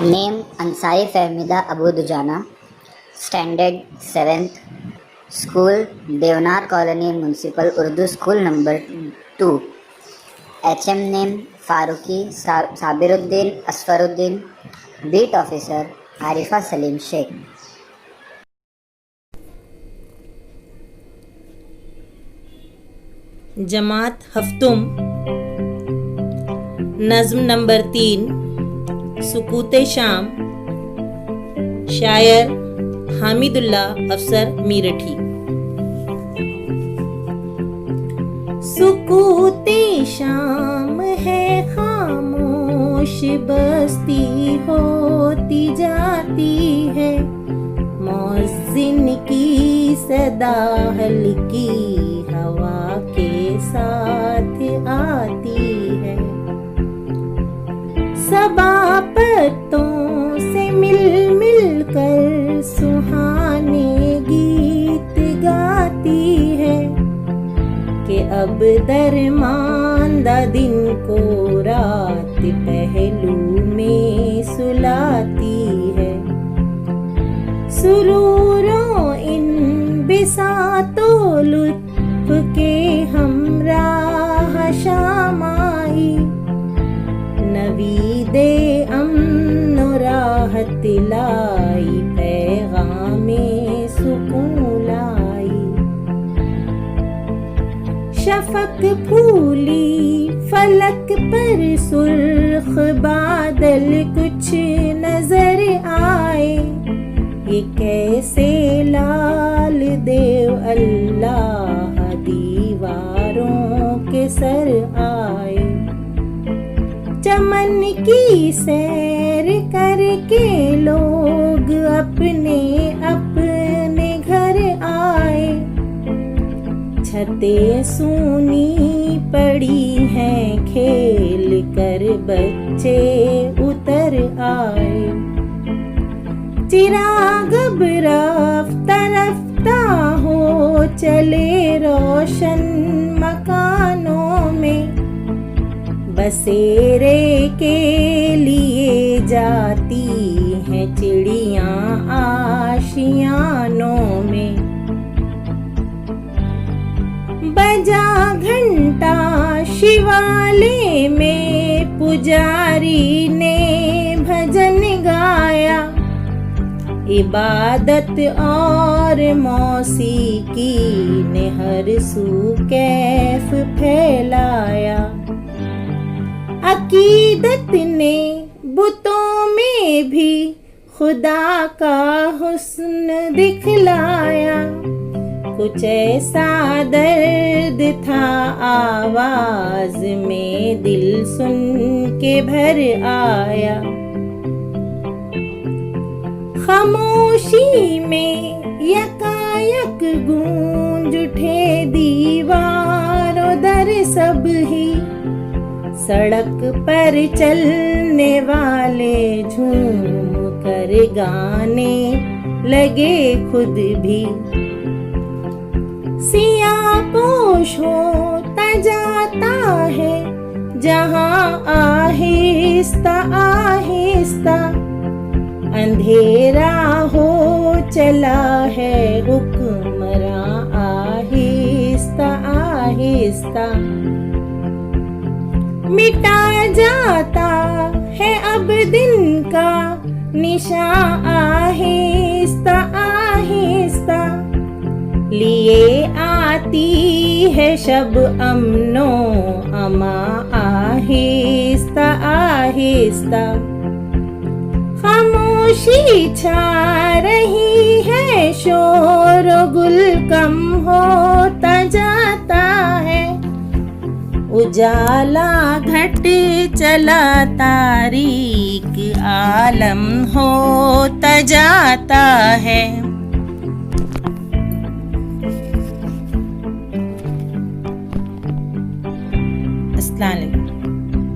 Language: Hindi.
Name Ansari Fahmida Abu Dujana, standard 7th, school Deonar colony municipal Urdu school number 2। HM name Farooqui Sabiruddin Asfaruddin, beat officer Arifa Salim Shaikh. जमात हफ्तुम, नज़्म नंबर 3, सुकूते शाम, शायर हामिदुल्ला अफसर मीरठी। सुकूते शाम है खामोश बस्ती होती जाती है, मौज़िन की सदा हल्की हवा के साथ आती है। सबा पत्तों से मिल मिल कर सुहाने गीत गाती है, कि अब दरमांदा दिन को रात पहलू में सुलाती है। सुरूरों इन बिसातों लुत्फ के हमराह शाम आई, नवीदे अमन राहत लाई, पैगामे सुकून लाई। शफक फूली फलक पर सुर्ख बादल कुछ नजर आए, ये कैसे लाल देव अल्लाह दीवारों के सर आए। चमन की सैर करके लोग अपने अपने घर आए, छतें सूनी पड़ी हैं खेल कर बच्चे उतर आए। चिराग अब रफ्ता रफ्ता हो चले रोशन मकानों में, बसेरे के लिए जाती हैं चिड़ियाँ आशियानों में। बजा घंटा शिवालय में पुजारी ने भजन गाया, इबादत और मौसीकी ने हर सू कैफ फैलाया। अकीदत ने बुतों में भी खुदा का हुस्न दिखलाया, कुछ ऐसा दर्द था आवाज में दिल सुन के भर आया। खामोशी में यकायक गूंज उठे दीवारों दर सब ही, सड़क पर चलने वाले झूम कर गाने लगे खुद भी। सियापोश होता जाता है जहाँ आहिस्ता आहिस्ता, अंधेरा हो चला है हुक्मरां आहिस्ता आहिस्ता। मिटा जाता है अब दिन का निशान आहिस्ता आहिस्ता, लिए आती है शब अमनो अमा आहिस्ता आहिस्ता। खामोशी छा रही है, शोर गुल कम होता जाता है, उजाला घट चला तारीक आलम होता जाता है। अस्सलाम वालेकुम।